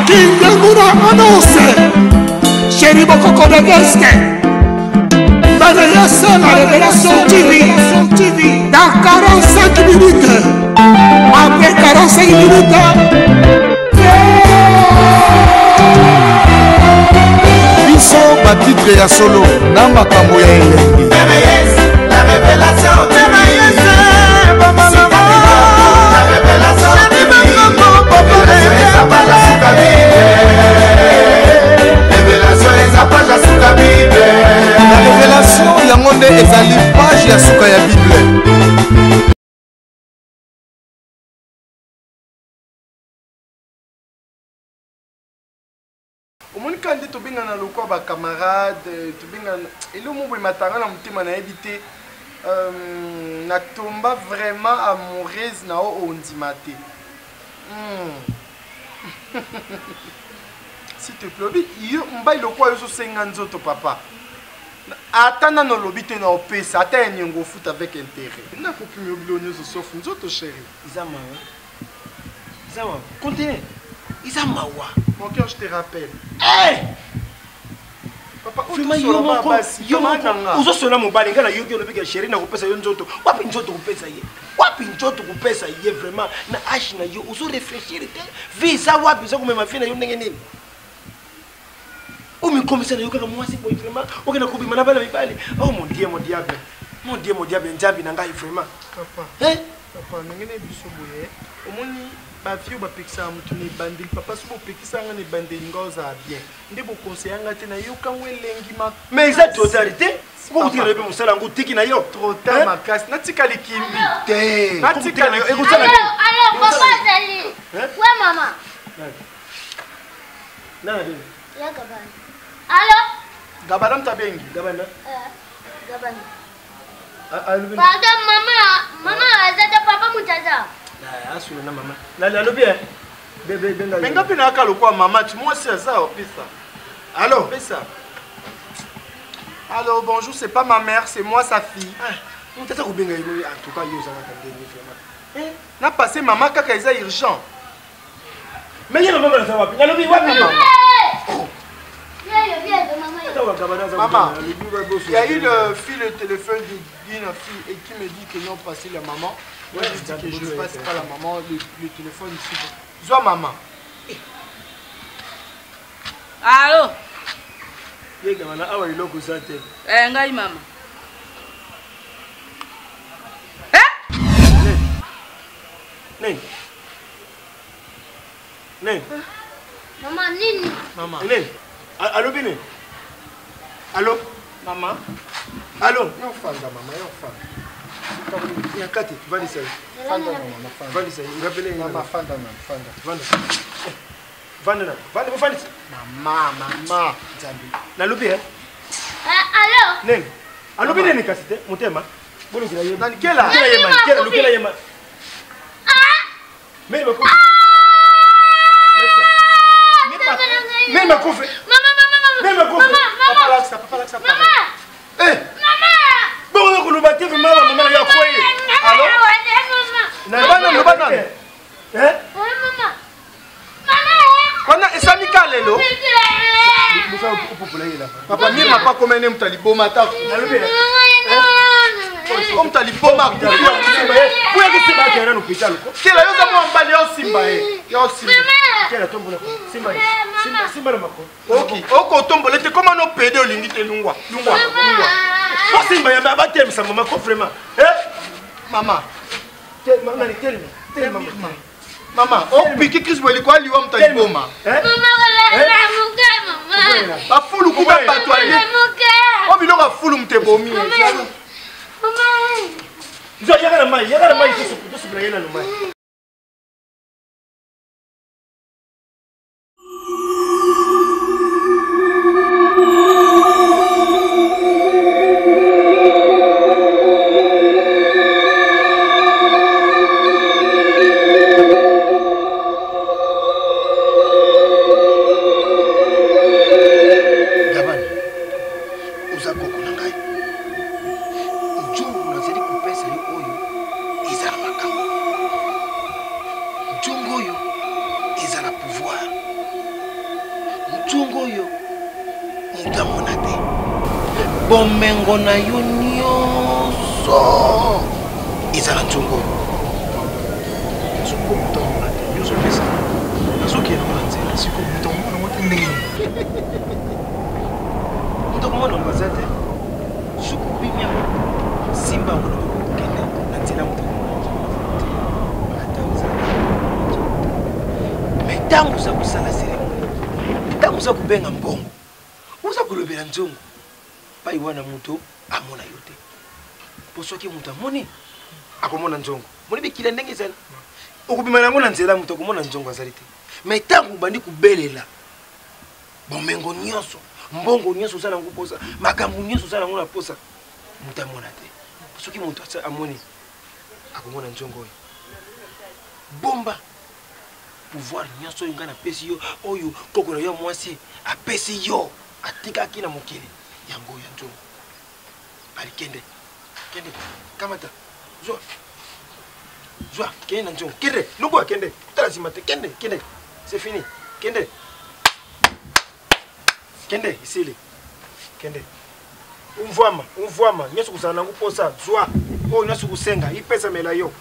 Kingenguna annonce Chéri Bokoko de Guest Balayasa la révélation TV dans 45 minutes. Après 45 minutes Biso batitre ya solo na makambo ya elengi La révélation la révélation yango nde ezali page ya suka ya bible. omonika nde tobengana lokwa bacamarade tobengana elo moboye matanga na motema nayebi te natomba vraiment amoureuse na o ondima te s'il te plaît obi yo mbai lokwa yo ozosenga nzoto papa ata nano olobi te na opesa ata ya niongo foot avec intérêt nakopimi obilo nyonso sauf nzoto chéri Isa mawa continue Isa mawa mon cœur je te rappelle papa uzosola mobali nga na yoki olobika sheri na kopesa yo nzoto wapi nzoto kopesa ye vraiment na age na yo ozoréfléchir te vi eza wapi eza komema vi na yo ndenge nini omikomisa na yo kaka mwasi boye vraiment okenda kobima na bana mibale oh mon diable nzambi na ngai vraiment papa ndenge na biso boye omoni bafio bapekisaka motu na ebandeli papa so bopekisanga na ebandeli nga ozala bien nde bokonseyanga te nayokango elengi mais eza totalité bokotika na yo mpe mosala yango otiki na yo trota makasi natika likimbi te natika papa azali we mama nana ya gabana alo gabana mtabengi gabana pardon mama azata papa mutaza asula na mama nalobi menga mpe nayaka lokwa mama ti mwasi aza opesa allo pesa allo bonjour c'est pas ma mère c'est moi sa fille tata kobenga yo en tout cas yo ozalaka ndenge vraiment na passé mama kaka eza urgent mais ye mama naza wapi nalobi wapi mama maman il y a une fille le téléphone d'une fille et qui me dit que non passé la maman. Moi je dis que je ne passe pas la maman, le téléphone ici. Zoa maman. Allô? Yega mana awa iloko sate. Ngai mama. Ne. Mama nini? Maman. Ne. Allô bine. Allô maman. Allô. Yo fanda maman, yo fanda. Il y a quatre, tu vas laisser. Fanda maman, fanda. Va laisser. Rappelez maman fanda maman, fanda. Vanda. Maman. Zambi. Na lobi hein? Allô? Nen. Allô bine ni kasite motema. Bolo kila yema. Nani kela? Kela yema. Mais ma coupe. Mais ma coupe. Papa laksa. Bon on ko lobate maman ya koye. Allô? Na bana. Hein? Kwana esami kalelo? Musa opopula yela. Papa mimi mapa komene mutali boma ta. Nalobi. Comme tali boma. Pour que se battre dans l'hôpital. Kela yo za mbali yo simba yo simba. Kela tombola. Simba mako. Ok, oko tombola te comment no pede olingi te lungwa. Oh simba ya baba temisa mama ko vraiment. Mama. Tell mama. Mama, o piki Chris Weli kwa liwa mutali boma. Ba fulu kuba bato ali. O biloko fulu mtebomi. Nzo yakala mai to subira yena no mai. bomengo na yo nyonso ezala nzongo soko mutomona te nyonso pesa nazokende na nzela siko mutomona mote ndenge mutomona mbaza te soko bimia simba ngo nakokende na nzela mutomona ata ozala me ntango oza kosala seremoni ntango oza kobenga mbongo oza kolobela nzongo pai wana moto amona yo te po soki moto amoni akomona nzongo moni bikila ndenge ezali okobima nango na nzela moto akomona nzongo azali te me ntango obandi kobelela bomengo nyonso mbongo nyonso oza nango posa makambo nyonso oza nango na posa moto amona te po soki moto amoni akomona nzongo oyo bomba pouvoir nyonso oyo ngai napesi yo oyo koko na yo mwasi apesi yo atikaki na mokili yango ya nzongo ali kende kamata zwa kende na nzongo kende lubu kende tala nsima te kende c'est fini kende isili kende umvwama nyonso kozala nango posa zwa oyo nyonso kosenga ipesamela yo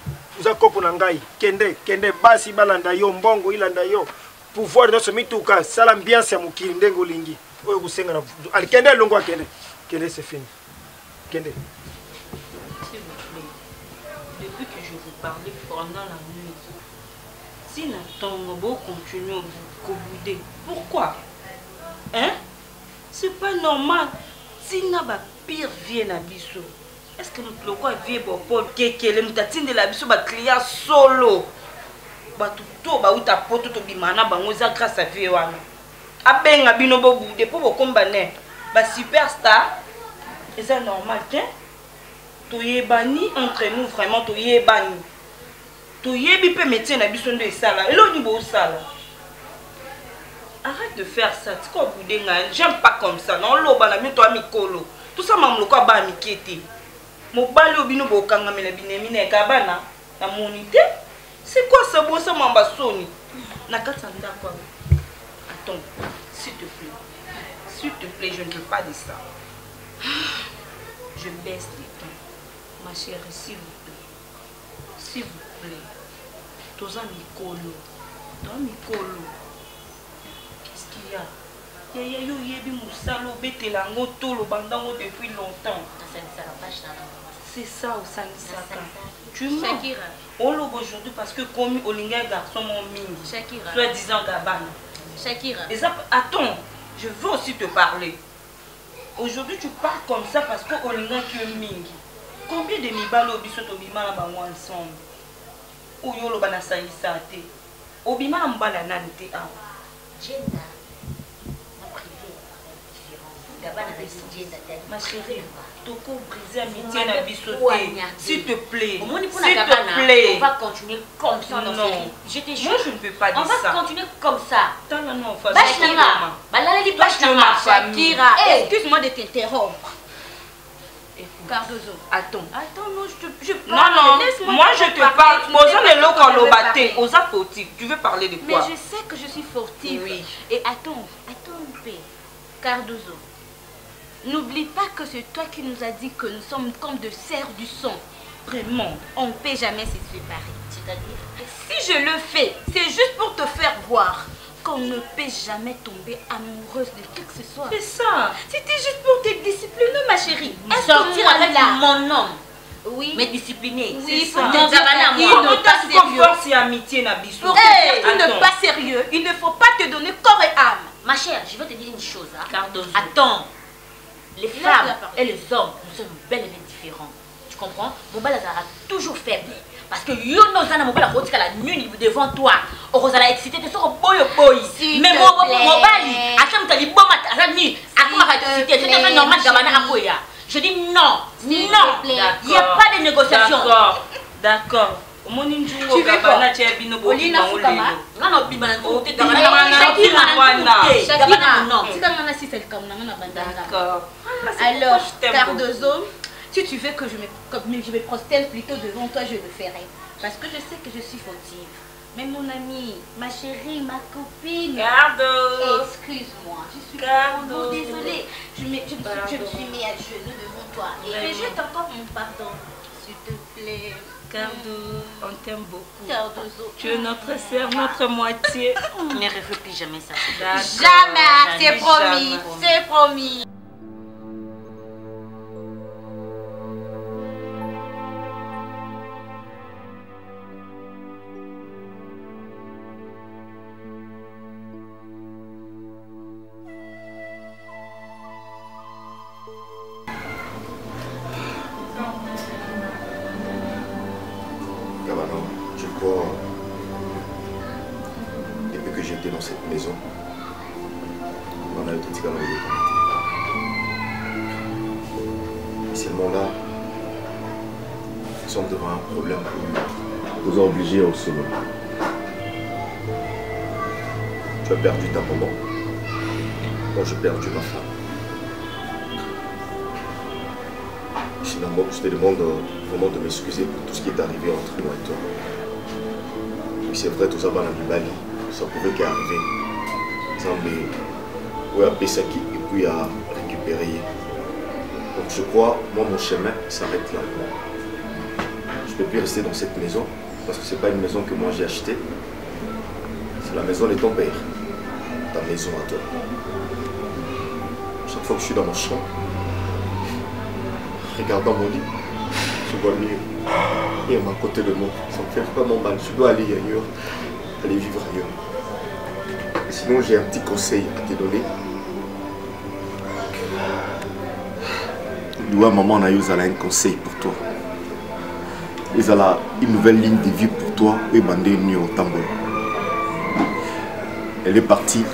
uza kopo na ngai kende basi balanda yo mbongo ilanda yo pouvoir nyonso mituka sala ambiance ya mokili ndenge olingi oyo kosenga na alikende elongo akende c'est fini kende. S'il vous plaît, depuis que je vous parlais pendant la nuit, si Nathan va continuer à vous bouder, pourquoi? Hein? C'est pas normal. Si n'a pas pire vient à Bissau, est-ce que nous pouvons vivre pour Paul Kekele, nous t'attendons de la Bissau, bah client solo, bah tout, bah où ta pote tout bimana, bah on a grâce à vie wana. Abenga bino bo bouder pour vous combattre, bah superstar, et c'est normal, tiens. Toyebani entre nous vraiment toyebani. Toyebi pe métier na biso ndo esala. Elo ni bo sala. Arrête de faire ça. Tu ko boudenga, j'aime pas comme ça. Non loba na mi to amikolo. Tout ça mamlo ko ba mikete. Mobali obino bo kanga mela binemi na kabana na monité. C'est quoi ça bo ça mamba soni? Na katanda quoi. Attends, s'il te plaît. S'il te plaît, je ne veux pas de ça. Je baisse les tons. Ma chérie, s'il vous plaît. S'il vous plaît. Toza mikolo. Qu'est-ce qu'il y a? Yaya yo yebi musalo betelango tolo bandango depuis longtemps. C'est ça au Sanisaka. Tu mens. Shakira. On l'aube aujourd'hui parce que comme Olinga garçon mon mini. Shakira. Soit disant Gabana. Shakira. Attends, je veux aussi te parler. Aujourd'hui, tu parles comme ça parce que Olinga tu es mingi. Combien de mibalo biso to bimana bango ensemble? Oyo lo bana saïsa te. Obimana mbala nani te a. Genda. Ma privé. Gabana genda. Ma chérie, toko briser amitié na biso te. S'il te plaît. S'il te plaît. On va continuer comme ça dans cette vie. Je te jure. Moi je ne peux pas dire ça. On va continuer comme ça. Shakira. Excuse-moi de t'interrompre. Cardozo. Attends. Non, je Non, parle. moi je te parle. Osa fautive. Tu veux parler de quoi? Mais je sais que je suis fautive. Oui. Et attends, Cardozo. N'oublie pas que c'est toi qui nous as dit que nous sommes comme de serre du sang. Vraiment, on ne peut jamais se séparer. C'est-à-dire, si je le fais, c'est juste pour te faire voir qu'on ne peut jamais tomber amoureuse de qui que ce soit. C'est ça. C'était juste pour te discipliner, ma chérie. Sortir avec mon homme. Oui. Mais discipliné. Oui, pour pour te te dire à moi. Pour ta force et amitié na biso. Pour te dire que tu n'es pas sérieux, il ne faut pas te donner corps et âme. Ma chère, je veux te dire une chose. Hein. Cardozo. Attends. Les femmes et les hommes, nous sommes bel et bien différents. Tu comprends? Mon bal sera toujours faible. Parce que yo nous avons la route la nuit devant toi. On va excité de ce boy. Mais mon bali, à chaque fois que tu as la nuit, à quoi va excité? C'est normal de je dis non. Non. Il n'y a pas de négociation. D'accord. Tu veux quoi? Olina Fukama. Non, non, bibana. D'accord. Alors, Cardozo, si tu veux que je me prosterne plutôt devant toi, je le ferai. Parce que je sais que je suis fautive. Mais mon amie, ma chérie, ma copine. Cardo. Excuse-moi, je suis vraiment désolée. Je me suis mis à genoux devant toi. Et je t'accorde mon pardon. S'il te plaît. Cardo, on t'aime beaucoup. Cardozo. Tu es notre sœur, notre moitié. Ne refais plus jamais ça. Jamais, c'est promis, c'est promis. Je crois, depuis que j'étais dans cette maison, on a eu tout ce qu'on a eu. Et seulement là, nous sommes devant un problème qui nous a obligés au solo. Tu as perdu ta maman. Moi, j'ai perdu ma femme. Finalement, je te demande vraiment de m'excuser pour tout ce qui est arrivé entre moi et toi. Et c'est vrai, tout ça va dans le Bali. Ça pouvait qu'arriver. Zambé, oui, à Pesaki et puis à récupérer. Donc je crois, moi, mon chemin s'arrête là. Je ne peux plus rester dans cette maison parce que ce n'est pas une maison que moi j'ai achetée. C'est la maison de ton père. Ta maison à toi. Chaque fois que je suis dans mon champ, regardant mon lit, je vois mieux. Et à côté de moi, ça me fait vraiment mal. Je dois aller ailleurs, aller vivre ailleurs. Et sinon, j'ai un petit conseil à te donner. Doua maman n'a eu un conseil pour toi. Ils ont une nouvelle ligne de vie pour toi. Et bandé nu au tambour. Elle est partie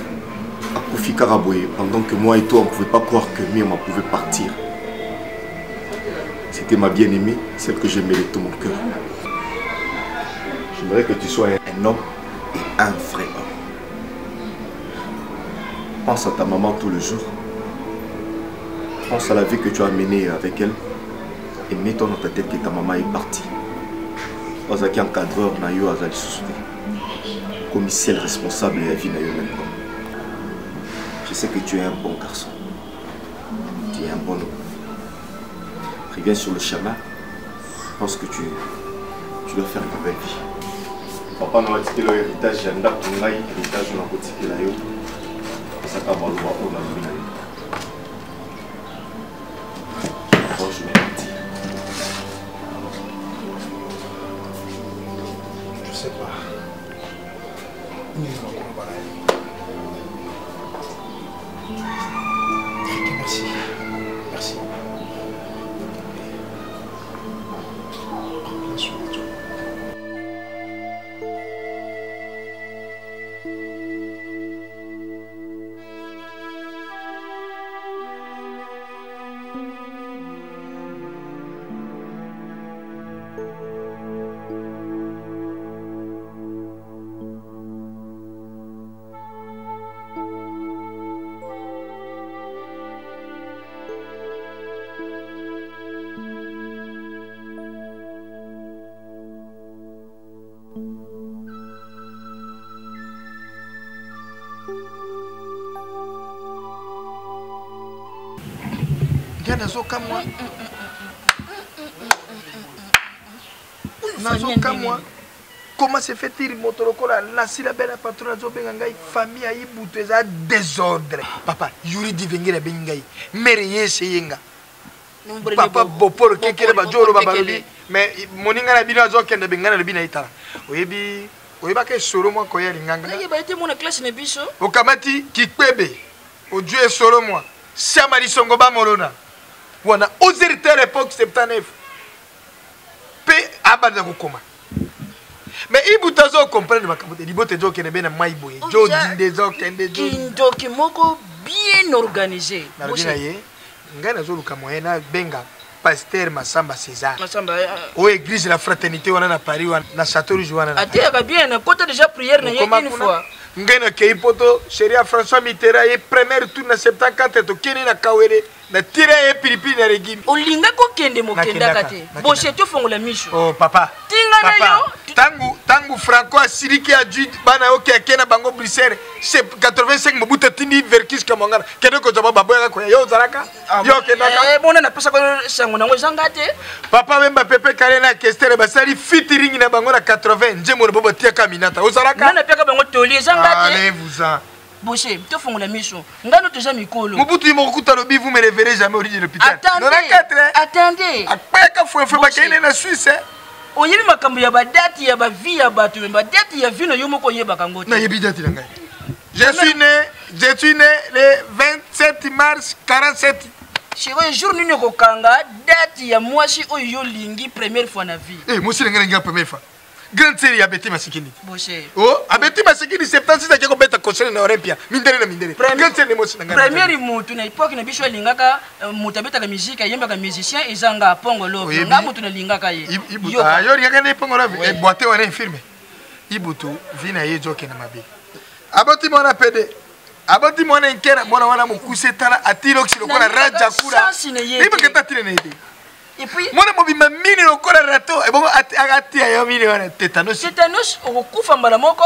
à Kofi Karaboye pendant que moi et toi, on ne pouvait pas croire que Mima pouvait partir. C'était ma bien-aimée, celle que j'aimais de tout mon cœur. J'aimerais que tu sois un homme et un vrai homme. Pense à ta maman tout le jour. Pense à la vie que tu as menée avec elle. Et mets-toi dans ta tête que ta maman est partie. Ozaki encadreur na yo azali sousouté. Commissaire responsable de la vie na yo même. Je sais que tu es un bon garçon. Tu es un bon homme. Reviens sur le chemin. Je pense que tu dois faire une nouvelle vie. Papa n'a pas dit que l'héritage, j'ai un date pour l'héritage de la boutique là. Et ça t'a valu pour la vie. Moi, je vais partir. Je sais pas. Merci. Merci. Comment se fait-il motorokola la sila bela patron zo benga ngai famille ayi buteza désordre papa yuri divengera bengai mere yese yenga papa bopolo kekele ba joro bababi mais moninga na bino zo kende bengana le bina itala oyebi oyeba solo moi ko yali nganga ngai ba été mon classe ne biso okamati kikwebe ojue solo moi sama lisongo ba molona wana ozerite à l'époque 79 pe abanda kokoma mais ibutazo comprendre makambo te libote zo kene bena maiboye jo dinde zo kende zo kindoki moko bien organisé na ye ngana zo luka moyena benga pasteur Masamba César Masamba o église la fraternité wana na Paris wana na Château Rouge wana atiaka bien na kota déjà prière na ye une fois ngena kei poto Cheria François Mitterrand ye première tour na 74 to kene na Kawele na tire ye pilipili na regime olinga ko kende mokenda kate boche to fongola misho oh papa tinga na yo tangu Tangu Franco a Siriki a dû bana ok akena bango Bruxelles c'est 85 mobuta tindi verkis kamangana kene ko jaba baboya ko yo zaraka yo kenaka bona na pesa ko sango nango zangate papa memba pepe kale na kestere basali featuring na bango na 80 njemo bobo tia kaminata o zaraka na peka bango toli zangate allez-vous-en Boucher, tu fais la mission. Ngano te jamais mikolo. Mobutu imokuta lobi vous me ne verrez jamais au lit de l'hôpital. Attendez. Apeka faut bakene na Suisse. Oyebi makambo ya badati ya ba vie ya batu memba date ya vino yo moko yeba kangote. Na yebi date ngai. Je suis né le 27 mars 47. Chérie, jour nini ko kanga date ya mwasi oyo lingi première fois na vie. Eh, moi aussi ngai première fois. Grande série ya Betty Masikini. Boucher. Oh, a Betty Masikini 76 akiko beta concert na Olympia. Mindere na mindere. Grande série moi aussi ngai. Première mutu na époque na biso lingaka mutu abeta ka musique yemba ka musicien ezanga pongo love. Nga mutu na lingaka ye. Yo yo lingaka na pongo love. E boite wana infirme. Ibutu vina ye joke na mabe. Aboti mona pede. Aboti mona nkera mona wana mukuse tala atirox lokola raja kura. Ibe keta tire na ide. Et puis moi mobima mini lokola rato e bongo ati ya mini wana tétanos. Tétanos okufa mbala moko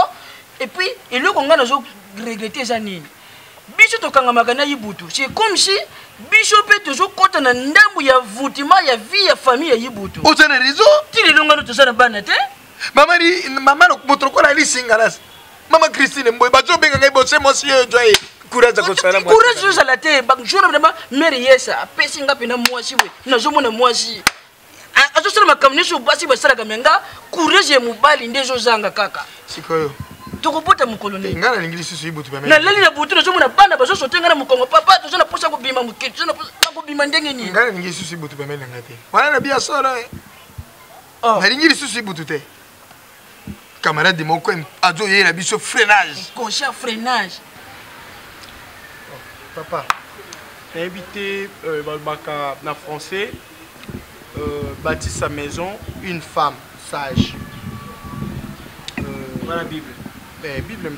et puis eloko ngana zo regretter za nini. Biso to kanga magana yibutu. C'est comme si biso pe toujours kota na ndambu ya vutima ya vie ya famille ya yibutu. Ozana réseau tili longa to sana bana te. Mama no motrokola ali singalas. Mama Christine Mboy bazo benga ngai bose monsieur Joy. Courage ko sala moi. Courage za la te bak jour vraiment mère yesa apesi ngapi na mwasi we. Na zo mona mwasi. Azo sala makamnisho basi basala kamenga courage ya mubali ndezo zanga kaka. Sikoyo. Tokopota mukolo ne. Ngana l'ingilisi su ibutu ba. Na leli na butu na zo mona bana bazo sotenga na mukongo papa to zona posa ko bima mukiti zona posa ko bima ndenge ni. Ngana l'ingilisi su ibutu ba mena ngate. Wana na bia solo eh. Oh, na l'ingilisi su ibutu te. Camarade moko azo yera biso freinage. Conscient freinage. Papa, j'ai invité en français, bâtit sa maison, une femme sage. Voilà la Bible. Bible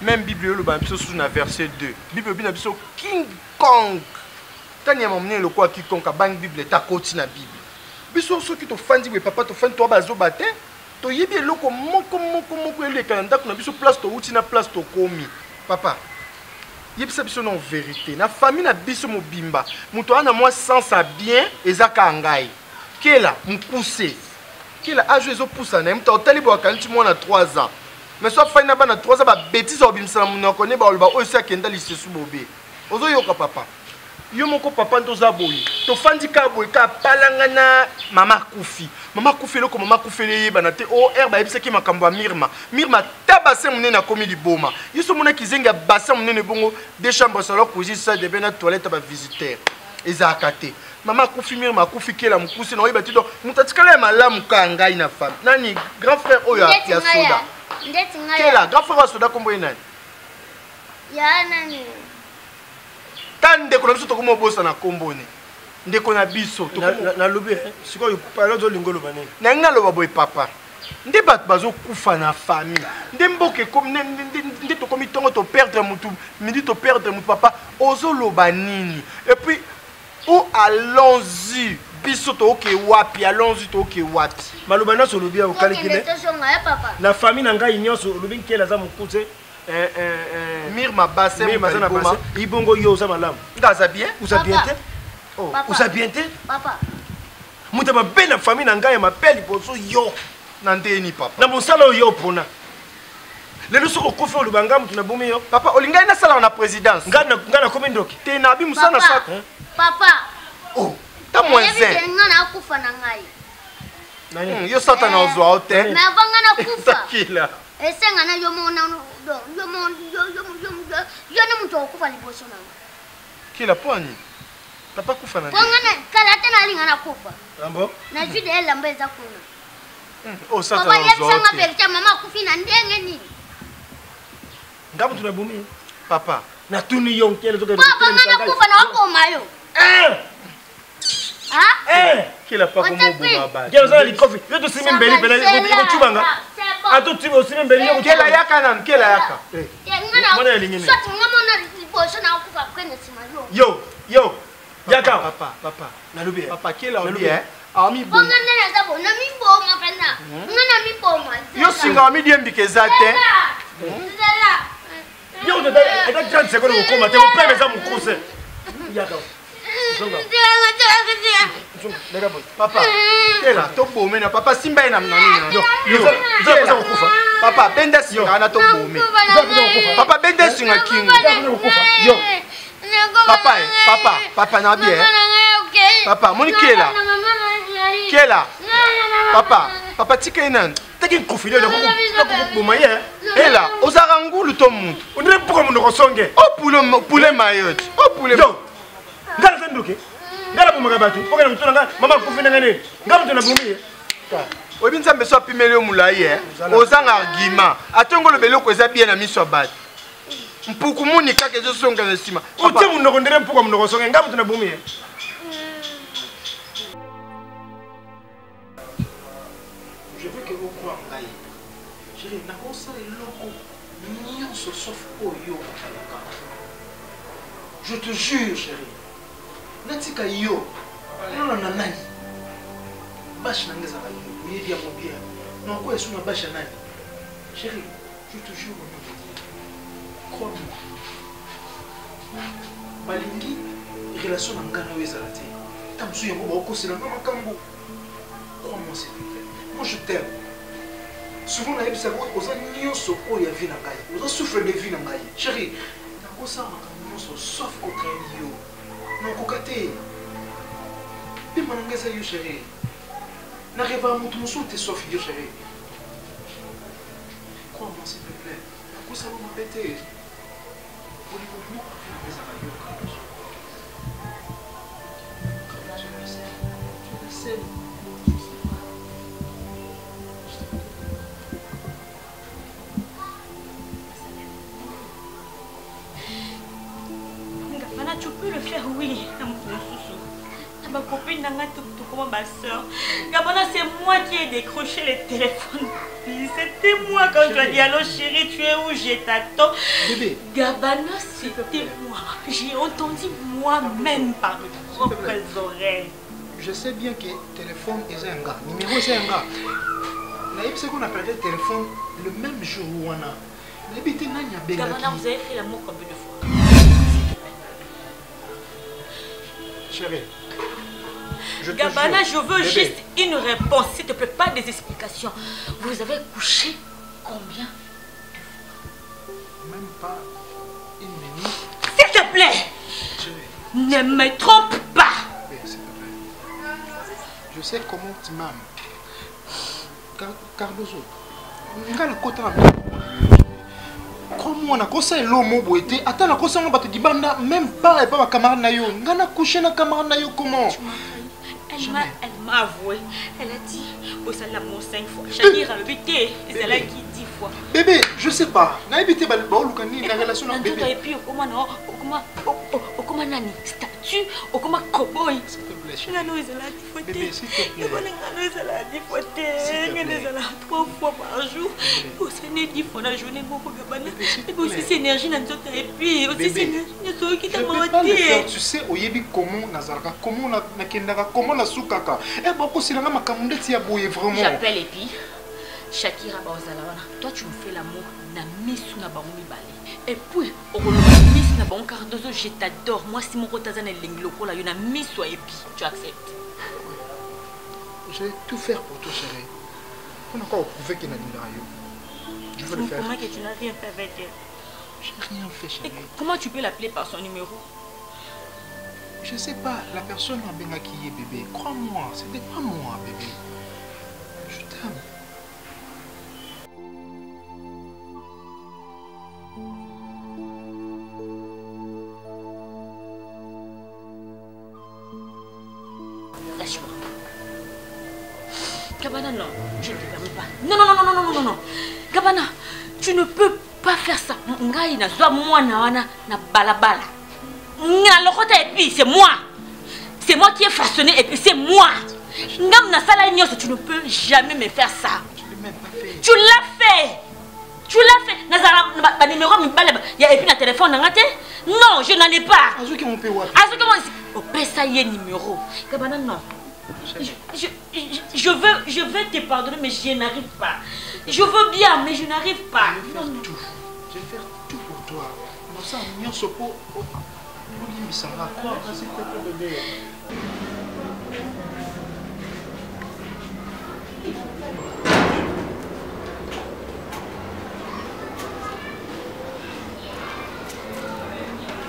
même Bible, le sous un verset 2. Bible, King Kong. Tant y a mon le quoi quiconque a bang Bible, ta côte na Bible. Biso ceux qui te font dire papa te font toi bazo batin. To yebi loko moko le calendar qu'on a biso place to outi na place to komi. Papa. Yebisa biso non vérité na famille na biso mobimba muto ana moi sens a bien ezaka ngai kela mukuse kela aju ezo poussa na mto otali bo akanti moi na 3 ans mais soit fa na bana 3 ans ba bêtise obimisa munoko ne ba olba oyo akenda lisesu bobe ozo yoka papa yo moko papa ntoza boyi to fandi ka boyi ka palanga na mama kufi loko mama kufi le yeba na te o herba yebisa ki makambo mirma tabase munene akomi liboma yiso mona kizenga bassin munene bongo deux chambres salon cuisine salle de bain na toilette ba visiteur ezaka te mama kufi mirma kufi kela mukusi na oyeba ti do mutatikala ya malamu ka ngai na femme nani grand frère oyo ya soda kela grand frère wa soda kombo nani ya nani ndeko na biso tokoma obosa na kombone ndeko na biso na lobi sikoyo palo zo lingolo banene na nga loba boy papa nde bato bazokufa na famille nde mboke nde tokomi ntongo to perdre mutu midi to perdre mutu papa ozoloba nini et puis où allons-y biso toke wapi allons-y toke wapi maloba nyonso olobi ya okalekile na famille na ngai nyonso olobi nkela za mokuse Mirma basse, Ibongo yo ça madame. Ngaza bien? Vous avez bien été? Oh, vous avez bien été? Papa. Muta belle la famille na ngai m'appelle poso yo. Nandeni papa. Na mosala yo pona. Lelo soko kofa le banga mutu na bomi yo. Papa olinga na sala na présidence. Ngana komi ndoki. Te na bi musana sa. Papa. Oh, ta moins zin. Ngana kufa na ngai. Nani? Yo sata na ozwa hotel. Mais avant ngana kufa. Kila. Esenga na yo mona yo ne muto okufa liboso na kila poni papa kufa na pongana kala tena linga na kufa ambo na jude ela mbeza kuna o sata papa yebisanga pelcha mama kufi na ndenge nini ngabu tunabumi papa na tuni yonkele zoka papa ngana kufa na wako mayo kila papa mo baba kela za likofi yo to simi mbeli pele ko chubanga ato tibo simi mbeli yo kela yaka nan kela yaka mwana elingine sati ngamona liboso na kufa kwene simayo yo yaka papa na lobi papa kela obi ami bo ngana na zabo na mimbo ma Yo singa mi die mbike zate. Yo de da 30 secondes au coma, tu me paies mes amis croisés. Yaka. Papa, là, to bomé na papa simba ina mnani. Papa, benda singa na to bomé. Papa benda singa king. Yo. Papa na bien. Papa, moni kela. Kela. Papa tikena. T'as confidé de beaucoup moyen. Et là, aux arangou le tom. On dirait pourquoi mon ressongue. Oh poulet maillot. Oh poulet. Yo. Ngala senduke. Ngala pour magabatu. Pourquoi nous tona maman confidé ngane. Ngam tona bumi. Obi nzambe so pimele omulaye. Ozanga argument. Atongo le beloko eza bien na miso bat. Mpuku muni kake zo songa na sima. O tie mun no ndere pourquoi mun ressongue ngam tona bumi. Je veux que vous croyez en Gaï. Chérie, n'a pas ça les locaux. Nous se sauf au yo. Je te jure, chérie. Natika yo. Non, non, non, nani. Bâche n'a pas ça. Vous y dire mon bien. Non, quoi, est-ce qu'on a bâche nani? Chérie, je te jure, mon bien. Crois-moi. Balingi, relation n'a pas eu ça. T'as me souillé, c'est la même cambo. Crois-moi, s'il te plaît. Moi je t'aime. Souvent, on a dit que vous avez souffert de vie. Vous avez souffert de vie. Chérie, vous avez sauf contre yo. Non, vous avez demandé ça, chérie. N'arrive pas à me dire sauf yo, chérie. Crois-moi, s'il te plaît. Vous savez m'embêter. Vous voulez que je le sais. Tu peux le faire, oui. Ma copine n'a pas tout comme ma soeur. Gabana, c'est moi qui ai décroché le téléphone. C'était moi quand je lui ai dit allô chérie, tu es où? Je t'attends. Bébé. Gabana, c'était moi. J'ai entendu moi-même par mes propres oreilles. Je sais bien que le téléphone est un gars. Numéro c'est un gars. C'est qu'on a perdu le téléphone le même jour où on a. Gabana, vous avez fait l'amour combien de fois? Chérie, Gabana, je veux juste une réponse, s'il te plaît, pas des explications. Vous avez couché combien? Même pas une minute. S'il te plaît, ne me trompe pas. S'il te plaît. Je sais comment tu m'aimes. Cardozo, regarde le côté comment on a conseillé l'homme au été. Attends, la conseillé on te banda même pas et pas ma camarade nayo. On a couché na camarade nayo comment? Elle m'a avoué. Elle a dit au l'amour 5 fois. Shakira le bité, c'est là qui 10 fois. Bébé, je sais pas. Na bité ba lukani la relation na bébé. Et puis comment nani statut ou comment cowboy. S'il te plaît. Ngano ezala difoté. Bébé, s'il te plaît. Ngano ezala difoté. Ngano ezala 3 fois par jour. Pour ça n'est 10 fois la journée moko Gabana. Et aussi c'est énergie na nzoto et puis aussi c'est énergie qui t'a menti. Tu sais oyebi comment nazalaka, comment na kendaka, comment na sukaka. Eh boko silanga makambo ndeti ya boye vraiment. J'appelle et puis Shakira Baozalawana. Toi tu me fais l'amour na misu na bango mibale. Et puis au misu na bango Cardozo, je t'adore. Moi si mon rotazana lengi lokola yo na misu et puis tu acceptes. Je vais tout faire pour toi chérie. On a encore prouvé qu'il n'a pas yo. Je veux le faire. Comment que tu n'as rien fait avec elle? J'ai rien fait chérie. Comment tu peux l'appeler par son numéro? Je sais pas, la personne m'a bien acquis bébé. Crois-moi, c'était pas moi bébé. Je t'aime. Lâche-moi. Gabana, non, je ne te permets pas. Non. Gabana, tu ne peux pas faire ça. Ngai na zwa moi na balabala. Et puis c'est moi. C'est moi qui ai façonné et puis c'est moi. Ngam na sala nyoso, tu ne peux jamais me faire ça. Je l'ai même pas fait. Tu l'as fait. Tu l'as fait. Nazara ba numéro mi balaba. Ya et puis na téléphone na ngate. Non, je n'en ai pas. Azuki mon péwa. Azuki mon au pesa yé numéro. Gabana non. Je veux te pardonner, mais je n'arrive pas. Je veux bien, mais je n'arrive pas. Je vais faire tout pour toi. Ça, on se peut. Ça va quoi? S'il te plaît, bébé.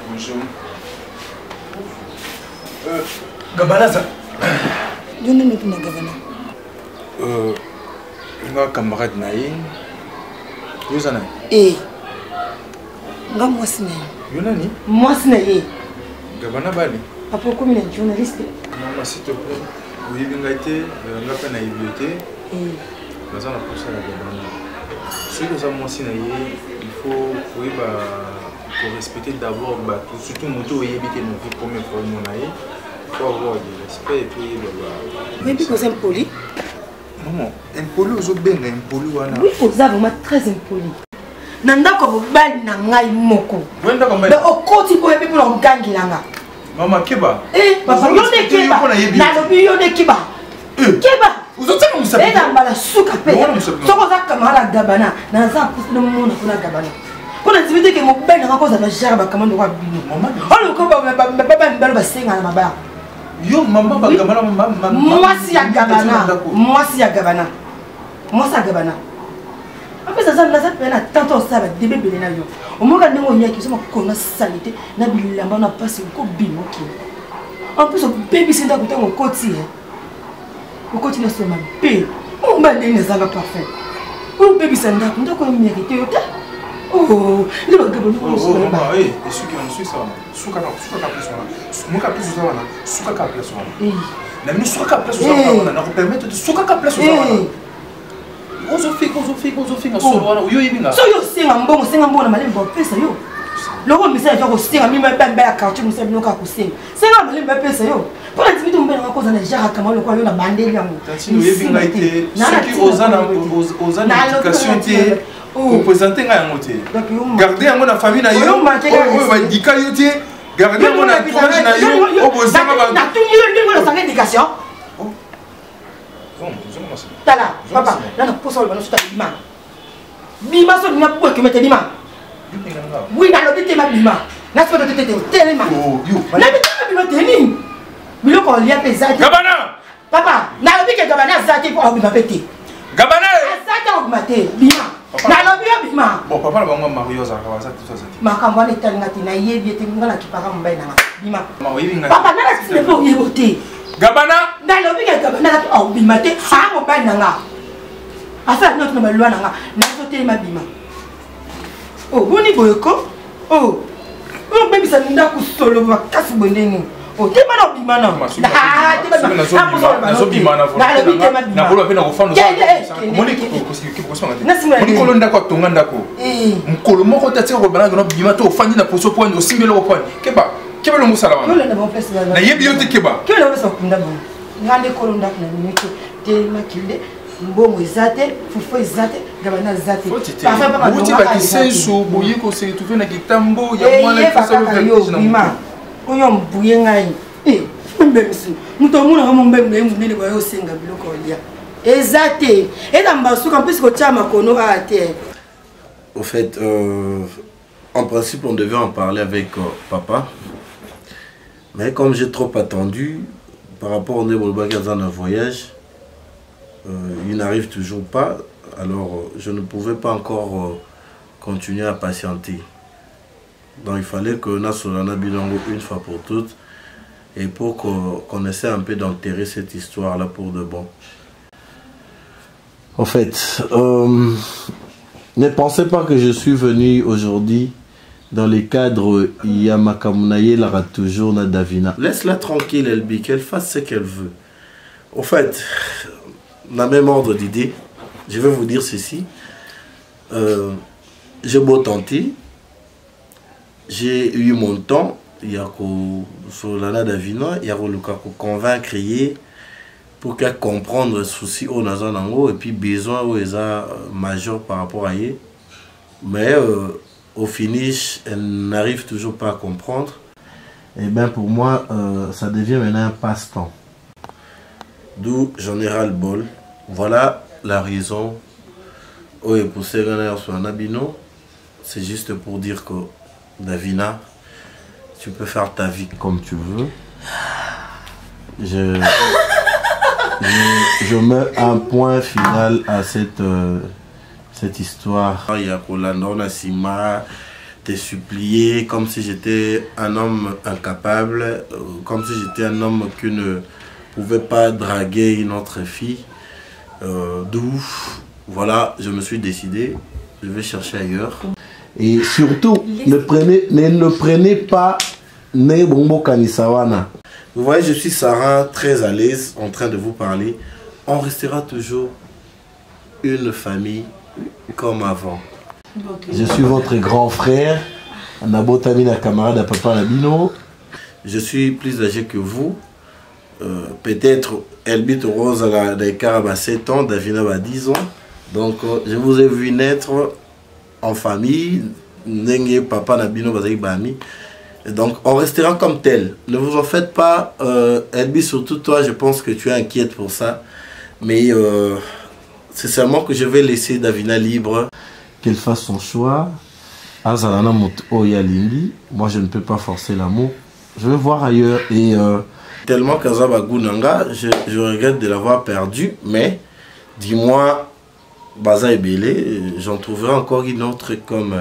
Bonjour. Gabana ça. Je ne sais pas Gabana. Nga camarade naïe. Yozana. Eh. Nga mwasi na ye. Yonani? Mwasi na ye. Gabana bali. Papa comme un journaliste. Maman s'il te plaît. Oui, nga été, nga pas na bibliothèque. Dans un pour ça la Gabana. Si vous avez mwasi na ye, il faut respecter d'abord surtout moto yebite no vie première fois mon aïe. Il faut avoir du respect et puis oui, puis vous êtes impoli. Maman, impoli aux autres bien, impoli wana. Oui, vous êtes vraiment très impoli. Nanda ko bali na ngai moko. Wenda ko mais au côté pour epi pour ngangi langa. Maman keba. Papa yo ne keba. Na lobi yo ne keba. Keba. Vous êtes comme ça. Na mbala suka pe. Soko za kamala Gabana. Na za pusino mona kuna Gabana. Kuna tibite ke mo bali na koza na jarba kamando kwa bino. Maman. Olo ko ba mbalo ba senga na mabaya. Yo maman ba Gabana maman. Mwasi ya Gabana. Mwasi ya Gabana. Mwasi ya Gabana. Après ça ça na tantôt ça va débé belé na yo. Au moins quand on y a qui sont comme salité na bilamba na passe ko bino ki. En plus au baby c'est dans côté au côté hein. Au côté na sema pe. On va donner ça va parfait. Au baby c'est dans ko mérité yo. Oh, le bagabo no so ba. Eh, est-ce que on suit ça? Suka ka plus wana. Muka plus ça wana. Suka ka plus wana. Na mini suka ka plus wana na permettre de suka ka plus wana. Ozo fika solo wana uyo yibinga. So yo senga mbongo na malembo pesa yo. Loko misa ya ko senga mimi mbembe ya quartier musa binoka ko senga. Senga malembo pesa yo. Pour la timide mbele na koza na jara kama loko yo na bandeli yango. Tantino yibinga ite. Soki ozana éducation te. Représenter nga yango te. Garder yango na famille na yo. Oyo ba dika yo te. Garder yango na entourage na yo. Obozanga ba. Na tuni yo ndingo na sanga éducation. Tala, papa, là, nous posons le ballon sur ta bima. Bima, sur le bima, que mettez bima. Oui, dans le bima, bima. N'a-ce pas de télé, oh, you. N'a pas de télé. Bilo qu'on lia pesade. Gabana! Papa, n'a pas de Gabana, zate pour bima pété. Gabana! Zate pour maté, bima. N'a pas de bima. Bon, papa, le bango Mario Zara, ça tout ça. Ma campagne est tellement naïe, bien t'es ngala qui parle mbay na bima. Papa, n'a pas de yeboté. Gabana! Dans le big Gabana, oh, bimate, ah, mon bain nanga. Affaire notre nouvelle loi nanga, n'a sauté ma bima. Oh, boni boyoko. Oh, baby, ça n'a pas solo, va casser bonne. Oh, t'es mal au bima, non? Ah, t'es mal au bima, non? N'a le big ma bima. N'a pas le peine au fond de ça. Monique, Monique, quoi, ton gandako. Mkolomoko, t'as tiré au banana, bima, au fan de la poso point, au single au point. Keba. Keba le moussa là. Na yebi yote keba. Keba le moussa kunda bon. Ngande kolonda na minute te makilde mbongo ezate fufu ezate Gabana ezate. Parfait papa. Uti ba kisenso boye ko se tufe na kitambo ya mwana fasa lo yo bima. Oyo mbuye ngai. Mbemisi. Muto muna kama mbembe munene kwa yo senga biloko lia. Ezate. Eza mbasuka mpisi ko tia makono a terre. Au fait en principe on devait en parler avec papa. Mais comme j'ai trop attendu, par rapport au dans un voyage, il n'arrive toujours pas, alors je ne pouvais pas encore continuer à patienter. Donc il fallait que nous Solana Bilongo une fois pour toutes, et pour qu'on essaie un peu d'enterrer cette histoire-là pour de bon. En fait, ne pensez pas que je suis venu aujourd'hui dans les cadres, Yamakamunaye l'aura toujours na Davina. Laisse-la tranquille, Elbi, qu'elle fasse ce qu'elle veut. Au fait, dans le même ordre d'idée, je vais vous dire ceci. J'ai beau tenter, j'ai eu mon temps, il y a sur la Davina, il y a convaincre pour qu'elle comprenne le souci au Nazanango et puis besoin où ils ont majeur par rapport à eux. Mais au finish, elle n'arrive toujours pas à comprendre. Et bien pour moi, ça devient maintenant un passe-temps. D'où j'en ai ras le bol. Voilà la raison. Oh, et pour ces Nabino, c'est juste pour dire que Davina, tu peux faire ta vie comme tu veux. Je mets un point final à cette histoire. Il y a Rolando Nassima, t'es supplié comme si j'étais un homme incapable, comme si j'étais un homme qui ne pouvait pas draguer une autre fille. D'où, voilà, je me suis décidé, je vais chercher ailleurs. Et surtout, ne prenez pas Nebombo Kanisawana. Vous voyez, je suis Sarah, très à l'aise en train de vous parler. On restera toujours une famille comme avant. Okay. Je suis votre grand frère, Nabotamina camarade à Papa Nabino. Je suis plus âgé que vous. Peut-être Elbit Rose à l'écart à 7 ans, Davina à 10 ans. Donc, je vous ai vu naître en famille. Nengue Papa Nabino Bami. Donc, on restera comme tel. Ne vous en faites pas. Elbi, surtout toi, je pense que tu es inquiète pour ça. Mais c'est seulement que je vais laisser Davina libre. Qu'elle fasse son choix. Moi, je ne peux pas forcer l'amour. Je vais voir ailleurs. Et tellement Kazabagunanga, je regrette de l'avoir perdu. Mais, dis-moi, Baza et Bélé, j'en trouverai encore une autre comme...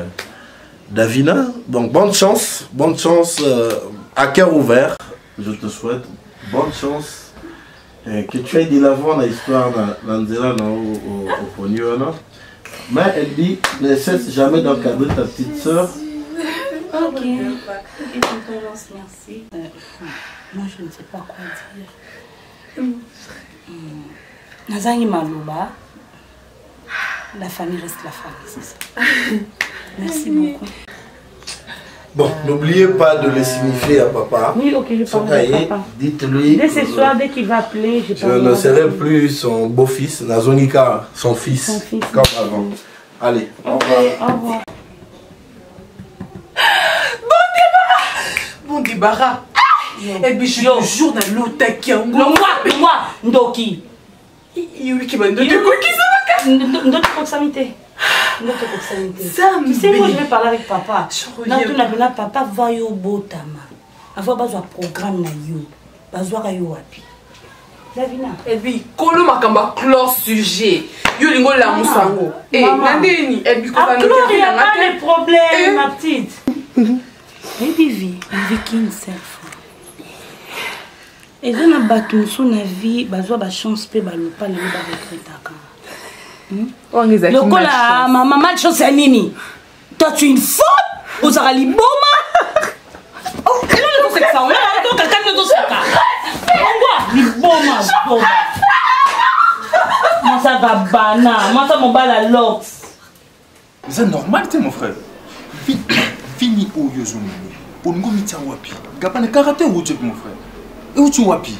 Davina, donc bonne chance à cœur ouvert, je te souhaite bonne chance, que tu aies de l'avant dans l'histoire au Pognon. Mais elle dit, ne cesse jamais d'encadrer ta petite soeur. Ok, merci. Moi je ne sais pas quoi dire. Nazangi Malouba, la famille reste la famille, c'est ça. Merci beaucoup. Bon, n'oubliez pas de le signifier à papa. Oui, ok, je parle à papa. Dites-lui. Dès ce soir, dès qu'il va appeler, je ne serai plus son beau-fils, Nazongika, son fils, comme avant. Allez, au revoir. Au revoir. Bon débarras. Et puis je suis toujours dans l'otaki. Moi, Ndoki. Tu sais, moi je vais parler avec papa. Papa va yo botama. Avoir besoin de programme na yo. Besoin yo wapi. Davina. Et puis kolo makamba clore sujet. Yo lingo la musango. Eh nandeni et puis il y a pas de problème ma petite. Et vivi king self. Et je na batu so na vie besoin ba chance pe ba lopa le ba regretaka. Le cola, maman, malchance à Nini. Toi, tu es une faute. Aux Arali Boma. Oh, c'est ça. On a quelqu'un de ça. On voit. Liboma. Moi, ça va bana. Moi, ça m'en bat la lox. C'est normal, tu mon frère. Fini au Yozumi. Pour nous, mita wapi. Gapane karaté ou tu mon frère. Et où tu wapi.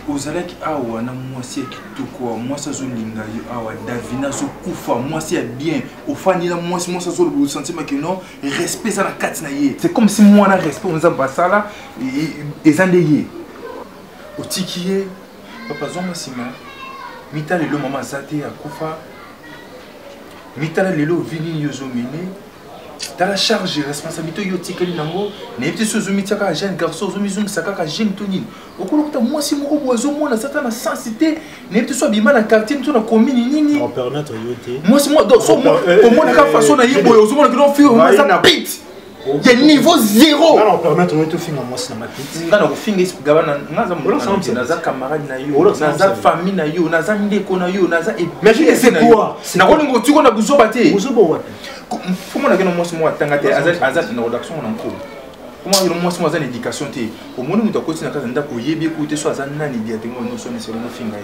Ozalaki awa na mwasi kitoko mwasi azolinga yo awa Davina zo kufa mwasi ya bien ofani na mwasi azo le sentiment que non respect ça na kati na ye c'est comme si moi na respect on zamba sala ezande ye otikiye papa zo masima mitala lelo mama zate ya kufa mitala lelo vini yo zo mene dans la charge responsabilité yo tikeli nango na petit sozo mitaka jeune garçon zo mizungi sakaka jeune tonine okolokuta mwasi moko bozo mona sata na sensité na petit so bima na quartier to na commune nini on permettre yo te mwasi mo donc so mo au moins ka façon na yebo yo zo mona que non fi on ça pite il y a niveau 0 non on permettre yo te finga mwasi na matiti ngana ko finga gabana ngaza mo naza camarade na yo naza famille na yo naza ndeko na yo naza mais c'est quoi na ko ngo tiko na buzo baté buzo bo wapi comment on a moi moi tangate azat na rédaction on en cours comment il moi moi en éducation té au monde nous ta na kaza ndako yebi ko te so azan nani dia te ngo so ne se no finga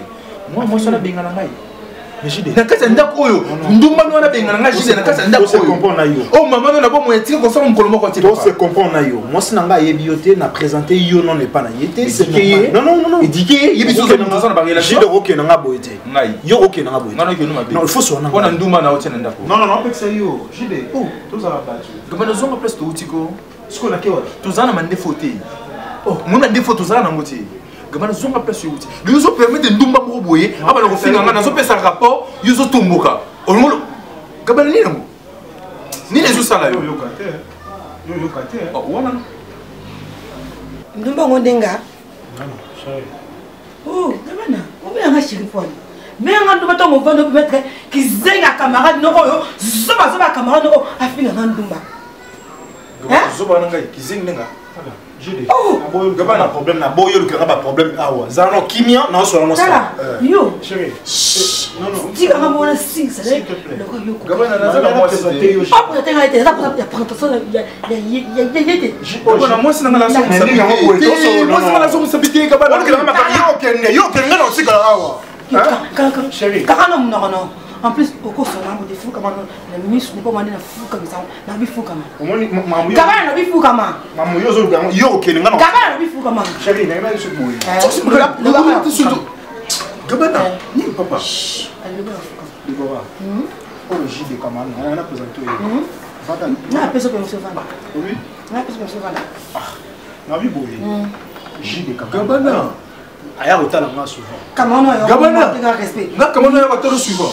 moi so na benga na ngai mais j'ai na kaza ndako oyo ndumba no na benga na ngai j'ai na kaza ndako oyo comprendre na yo oh maman na bo mo etika ko so mo koloma ko te to se comprendre na yo moi si na ngai yebi yo te na présenter yo non n'est pas na yete c'est non non non édiqué yebi so na ba relation j'ai de roke na ngabo ete ngai yo roke na ngabo ete non il faut so na on ndumba na otena ndako non non non avec ça yo j'ai des oh tout ça va pas comme nous sommes place to utiko ce qu'on a que tozana mande faute oh mona défaut tozana nango te Gabana zonga place yuti. Yozo permettre ndumba moko boye, aba na kofinga nga nazo pesa rapport, yozo tumbuka. Olmo Gabana ni nango. Ni les sala yo kate. Yo kate. Oh wana. Ndumba ngondenga. Non, chérie. Oh, Gabana, on va en chérie pour. Mais on doit tomber au vent de mettre qui zenga camarade no zoba camarade no afina ndumba. Zoba nanga ki zenga. Oh, Gabana problème na boyo le kanga ba problème awa. Zano kimia na so na ça. Yo, chérie. Non. Dis que maman a sing ça. Gabana na zana moi c'était yo. Ah, pour t'aider ça pour prendre ça Gabana moi c'est na la son ça. Moi c'est la son ça bité Gabana. Yo kenga na sika awa. Chérie. Non. En plus, au cours de l'âme, des fous comme la ministre, nous pouvons demander la fou comme ça. La vie fou comme ça. Gabana, la vie fou comme ça. Maman, yo kenga na. Gabana, la vie fou comme ça. Chérie, n'a pas de souci. Gabana, ni papa. Elle le Débora. Oh, le JD comme ça, on a présenté. Non, personne peut me sauver. Oui. Non, personne peut me sauver. Ah, ma vie boye. JD comme ça. Gabana. Aya otala nga souvent. Comment on Gabana. Respect. Na comment on va te suivre.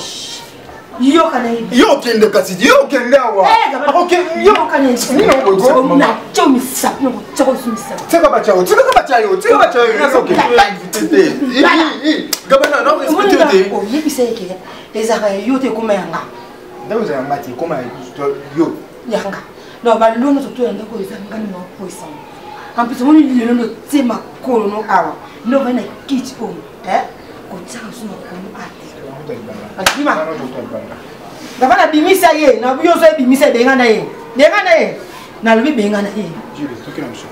Yo kanai. Yo kende kasi yo kende awa. OK, yo kanai. Ni na go. Na chomi sap no chako sumisa. Tsaka bachayo. Gabana non respecter. Oh, yebi c'est que les arrêts yo te comme yanga. Ndawo za mati comme yo. Yanga. Non, ba lono to yanga ko izanga no poison. En plus on lui le no tema ko no awa. No va na kit on. Ko tsaka suma ko no ati. Alima. Gabana bimisa ye, na biyo so bimisa benga na ye. Na lubi benga na ye. Jure, toki na mso.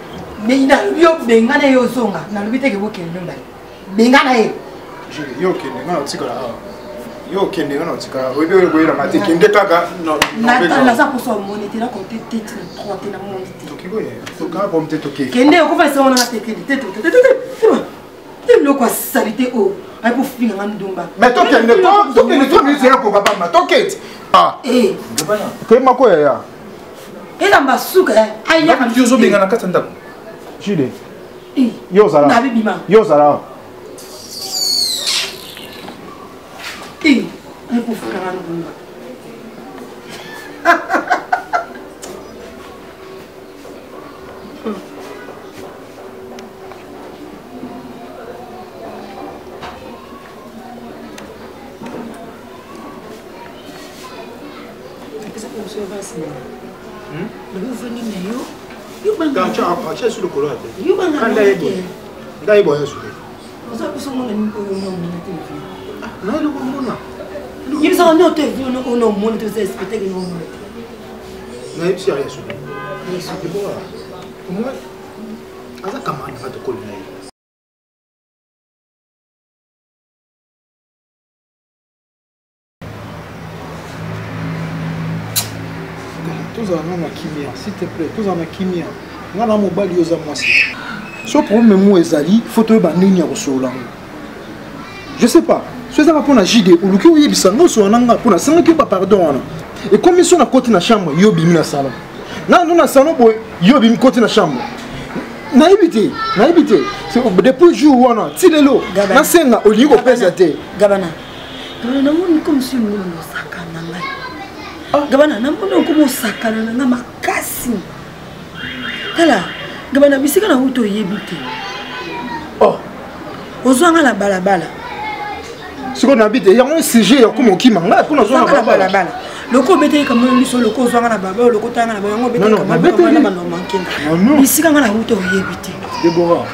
Mais na yo benga na yo zonga, na lubi teke bo kendo ndai. Benga na ye. Jure, yo kende na otikala awa. Yo kende na otikala. Obe obe na mate kende kaka no. Na za pour so monete na côté tête 3 te na monete. Toki go ye. Toka pour mte toki. Kende ko fa se ona na teke tête. Te lo kwa salité o. Ay pour finir ndumba. Mais toki ne toi mais c'est ko papa ma toki. Ah. Gabana. Ke mako ya. Eza mbasuka ay ya Yo zo benga na katanda. Jide. Yo zala. Na bibima. Yo zala. Ay pour finir ndumba. Sur le color. Tous en ont kimia, s'il te plaît, tous en ont kimia. Moi, dans mon bal, il y a moi. Ce problème, il faut que je sais pas. Ce que pour la JD, ou le qui est bisango sur un pour la sangue qui pas pardon. Et comme ils sont à côté de la chambre, ils ont mis dans salon. Non, non, salon, ils ont mis côté de la chambre. Naïbité. C'est depuis le jour où on a tiré l'eau. Na senga au lieu de peser. Gabana. Gabana, on comme si nous nous sakana. Gabana, on comme sakana na makasi. Kala, Gabana bisika na uto yebite. Oh. Ozwanga la balabala. Ce qu'on habite, il y a un sujet comme qui manga pour nous la balabala. Le co bete comme nous sur le co zwanga la baba, le co tanga la baba, on bete comme non. Bisika na uto yebite. Débora.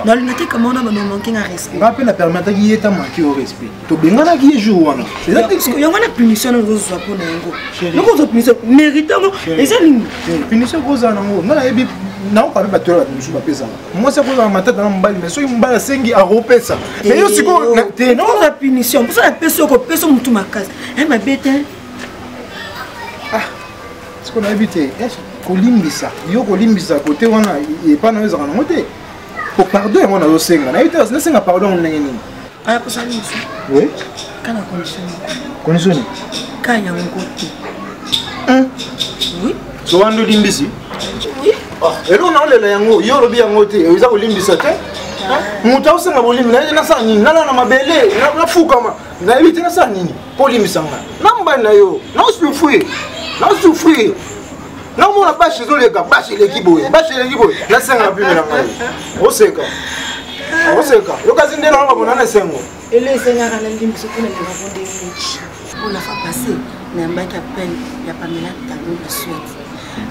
Dans le nete comme on a manqué un respect. Rappelle la permettre qui est manqué au respect. To bengana qui joue wana. C'est là parce que y a une punition dans le soit pour nango. Donc on punition méritant et ça punition cause nango. Na ebi na on parle pas toi musu ba pesa. Moi c'est cause ma tête na mbali mais so mbala sengi a repesa. Mais yo siko te non la punition. Pour ça la personne ko personne mutu makasi. Elle m'a bête. Ah. Ce qu'on a évité. Kolimbisa. Yo kolimbisa côté wana et pas na ezana ngote. Pour pardon, on a aussi un pardon. Ah, pour ça, oui. Quand la condition. Condition. Quand il y a un côté. Oui. So, on a limbisi. Oui. Et là, on a le yango. Yo, le bien ngoté. Ils ont limbisa. moto aosenga bolimi nasala nini nalala mabele nafukama nayebi te nasala nini mpo olimisanga nambani na yo naosufrir namona bashe ezoleka bashe eleki boye nasenga pime na ngai oseka yokazi nde nanga bonana esengo elesengaka na limbiso mpona nababonde mechi mpona fa passe nayambaki appel ya pamela talo na suete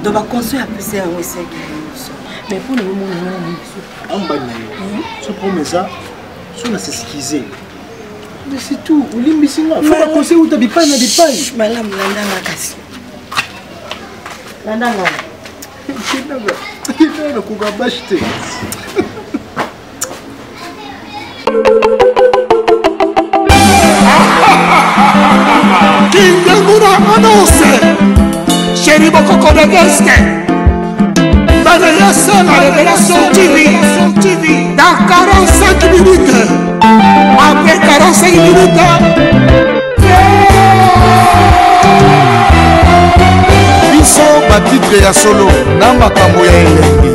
donc baconseil apesa yango esengeli nyonso mais mpona yomona nana na biso ambani na yo so promesa so na s'excuser mais c'est tout olimbisi nga fo baconseil uta bipai na bipai malamu landanga kasi landanga nakoka bashe te Kindenguna annonce Chéri Bokoko de Geste Banayasa la révélation TV dans 45 minutes après 45 minutes Biso batitre ya solo na makambo ya elenge